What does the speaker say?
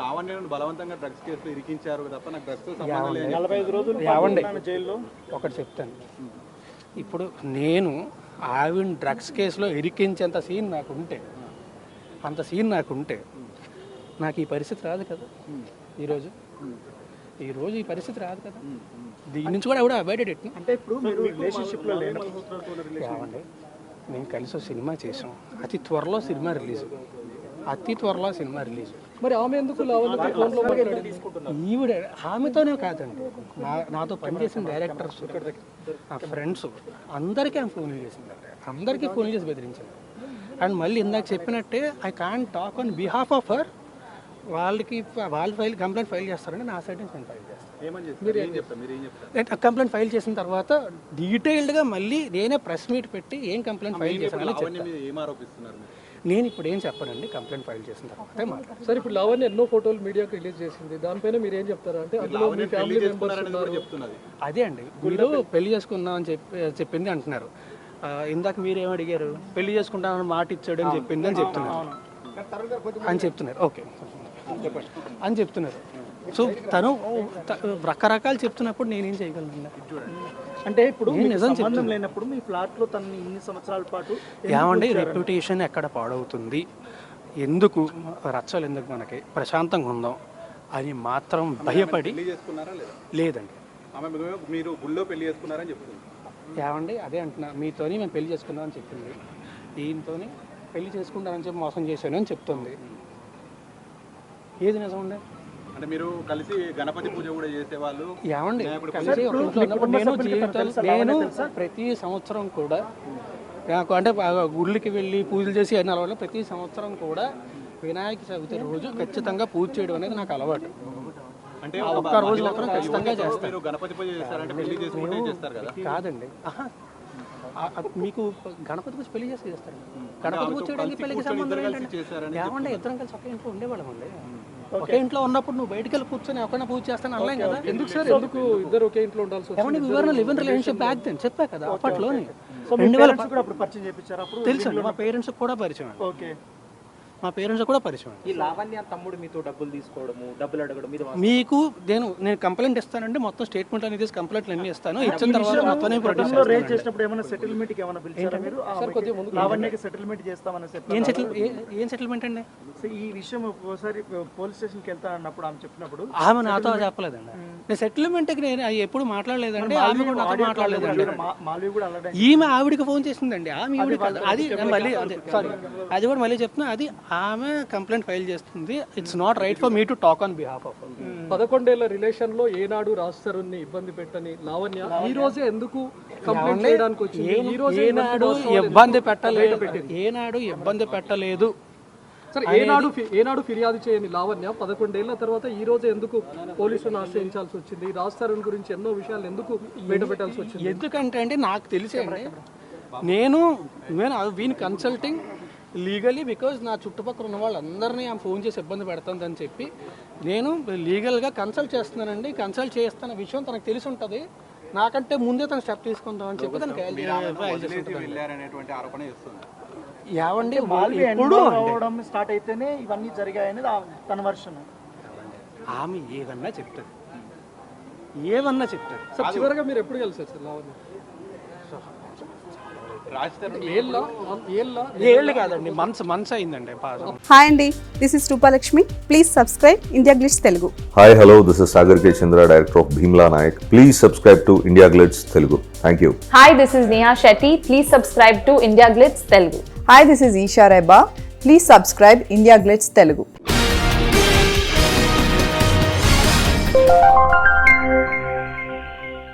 లావణ్యను బలవంతంగా డ్రగ్స్ కేసులో ఇరికించారు తప్ప నాకు డ్రగ్స్ సంబంధం లేదు. 45 రోజులు జైల్లో. ఒకటి చెప్తాను, ఇప్పుడు నేను ఆవిడ డ్రగ్స్ కేసులో ఇరికించేంత సీన్ నాకుంటే, అంత సీన్ నాకుంటే నాకు ఈ పరిస్థితి రాదు కదా. ఈరోజు ఈ పరిస్థితి రాదు కదా. దీని నుంచి కూడా ఎవడో అవాయిడెడ్ ఇట్. అంటే ఇప్పుడు మీరు రిలేషన్షిప్లో ఏమండి, నేను కలిసి సినిమా చేసాం, అతి త్వరలో సినిమా రిలీజ్. మరి ఆమె ఎందుకు ఈవిడ ఆమెతోనే కాదండి, నాతో పనిచేసిన డైరెక్టర్స్, నా ఫ్రెండ్స్ అందరికీ ఆమె ఫోన్లు చేసిందండి, అందరికీ ఫోన్ చేసి బెదిరించింది. అండ్ మళ్ళీ ఇందాక చెప్పినట్టే I can't talk on behalf of her. వాళ్ళు కంప్లైంట్ ఫైల్ చేస్తారండి, నా సైడ్ నుంచి నేను ఫైల్ చేస్తాను. కంప్లైంట్ ఫైల్ చేసిన తర్వాత డీటెయిల్డ్గా మళ్ళీ నేనే ప్రెస్ మీట్ పెట్టి ఏం కంప్లైంట్ ఫైల్ చేశాను. నేను ఇప్పుడు ఏం చెప్పనండి, కంప్లైంట్ ఫైల్ చేసిన తర్వాత మాట్లాడతాను. సార్, ఇప్పుడు లావణ్య ఎన్నో ఫోటోలు మీడియాకి రిలీజ్ చేసింది, దానిపైన మీరు ఏం చెప్తారా? అంటే అందులో మీ ఫ్యామిలీ మెంబర్స్ చెప్తున్నారు. అదే అండి, మీరు పెళ్లి చేసుకుందాం అని చెప్పింది అంటున్నారు. ఇందాక మీరేం అడిగారు, పెళ్లి చేసుకుంటామని మాట ఇచ్చాడు అని చెప్పింది అని చెప్తున్నారు. ఓకే అని చెప్తున్నారు. సో తను రకరకాలు చెప్తున్నప్పుడు నేనేం చేయగలను? అంటే ఇప్పుడు సంబంధం లేనప్పుడు మీ ఫ్లాట్లో తనని ఇన్ని సంవత్సరాల పాటు ఏమండి, రెప్యుటేషన్ ఎక్కడ పాడవుతుంది, ఎందుకు రచ్చలు, ఎందుకు మనకి ప్రశాంతంగా ఉందాం అని మాత్రం భయపడి లేదండి. మీరు గుళ్ళో పెళ్లి చేసుకున్నారని చెప్తుంది. ఏమండి, అదే అంటున్నా, మీతోని మేము పెళ్లి చేసుకుందాం అని చెప్పింది, ఈయనతోని పెళ్లి చేసుకుంటానని చెప్పి మోసం చేశాను అని చెప్తుంది. ఏది నిజం అండి? అంటే మీరు కలిసి గణపతి పూజ కూడా చేసేవాళ్ళు. ఏమండి, కలిసి ఒక ఇంట్లో ఉన్నప్పుడు నేను ప్రతి సంవత్సరం కూడా నాకు అంటే గుళ్ళకి వెళ్ళి పూజలు చేసి అయిన అలవాటు, ప్రతి సంవత్సరం కూడా వినాయక చవితి రోజు ఖచ్చితంగా పూజ చేయడం అనేది నాకు అలవాటు. అంటే ఒక్క రోజు మాత్రం ఖచ్చితంగా చేస్తారు. గణపతి పూజ చేస్తారంటే పెళ్లి చేసుకుంటే చేస్తారు కదా? కాదండి, మీకు గణపతి పూజ పెళ్లి చేసి చేస్తారు. గణపతి పూజ చేయడానికి పెళ్లికి సంబంధం ఏంటంటే, ఏమంటే ఇద్దరం కలిసి ఒకే ఇంట్లో ఉండేవాళ్ళం అండి. ఒకే ఇంట్లో ఉన్నప్పుడు నువ్వు బయటకు వెళ్ళి కూర్చొని ఒకరిని పూజ చేస్తాను అనలేం కదా. ఎందుకు సార్, ఎందుకు ఇద్దరు ఒకే ఇంట్లో ఉండాల్సి వచ్చింది? ఏమంటే వివరణ live in relationship back then చెప్పా కదా అప్పట్లోనే. తెలుసు, మా పేరెంట్స్ కూడా పరిచయం. మా పేరెంట్స్ కూడా పరిచయం. ఈ లావణ్య తమ్ముడు మీతో డబ్బులు తీసుకోవడము, డబ్బులు అడగడం మీకు నేను కంప్లైంట్ ఇస్తానండి, మొత్తం స్టేట్మెంట్ అనేది కంప్లైంట్లు అన్ని ఇస్తాను. ఇచ్చిన తర్వాత మొత్తం రేజ్ చేసినప్పుడు ఏమైనా సెటిల్మెంట్ ఏమైనా పిలిచారా మీరు? లావణ్యకి సెటిల్మెంట్ చేస్తామని ఏం సెటిల్మెంట్ అండి? ఈ విషయం ఒకసారి పోలీస్ స్టేషన్కి వెళ్తా అన్నప్పుడు ఆమె చెప్పినప్పుడు ఆమె నాతో చెప్పలేదండి. నేను సెటిల్మెంట్కి నేను ఎప్పుడు మాట్లాడలేదండి, ఆమె కూడా నాతో మాట్లాడలేదండి. ఈమె ఆవిడికి ఫోన్ చేసిందండి, ఆమె అది మళ్ళీ సారీ అది కూడా మళ్ళీ చెప్తున్నా, అది ఆమె కంప్లైంట్ ఫైల్ చేస్తుంది. It's not right for me to talk on behalf of. 11 ఏళ్ల రిలేషన్ లో ఏనాడు రాస్తారుని ఇబ్బంది పెట్టని లావణ్య ఈ రోజే ఎందుకు కంప్లైంట్ చేయడానికి వచ్చింది? ఈ రోజు ఏనాడు ఇబ్బంది పెట్టలేదు. సరే, ఏనాడు ఫిర్యాదు చేయని లావణ్య 11 ఏళ్ల తర్వాత ఈ రోజు ఎందుకు పోలీసులను ఆశ్రయించాల్సి వచ్చింది? రాస్తారుని గురించి ఎన్నో విషయాలు ఎందుకు బయట పెట్టాల్సి వచ్చింది? ఎందుకంటే అండి, నాకు తెలిసి నేను వీని కన్సల్టింగ్ లీగలీ, బికాజ్ నా చుట్టుపక్కల ఉన్న వాళ్ళందరినీ ఆమె ఫోన్ చేసి ఇబ్బంది పెడుతుందని చెప్పి నేను లీగల్గా కన్సల్ట్ చేస్తున్నానండి. కన్సల్ట్ చేస్తున్న విషయం తనకు తెలిసి ఉంటుంది, నాకంటే ముందే తను స్టెప్ తీసుకుందామని చెప్పి తనకి ఏమండి ఎప్పుడు స్టార్ట్ అయితేనే ఇవన్నీ జరిగాయని తన వర్షన్. ఆమె ఏదన్నా చెప్తారు. చివరిగా మీరు ఎప్పుడు కలిసారు సార్ లావణ్య? ఏళ్ళు కాదండి, మంత్స్ అయిందండి. హాయ్ అండి, this is Rupalakshmi. Please subscribe India Glitz Telugu. Hi hello, this is Sagar K Chandra, director of Bheemla Nayak. Please subscribe to India Glitz Telugu. Thank you. Hi, this is Neha Shetty. Please subscribe to India Glitz Telugu. Hi, this is Eesha Rebba. Please subscribe India Glitz Telugu.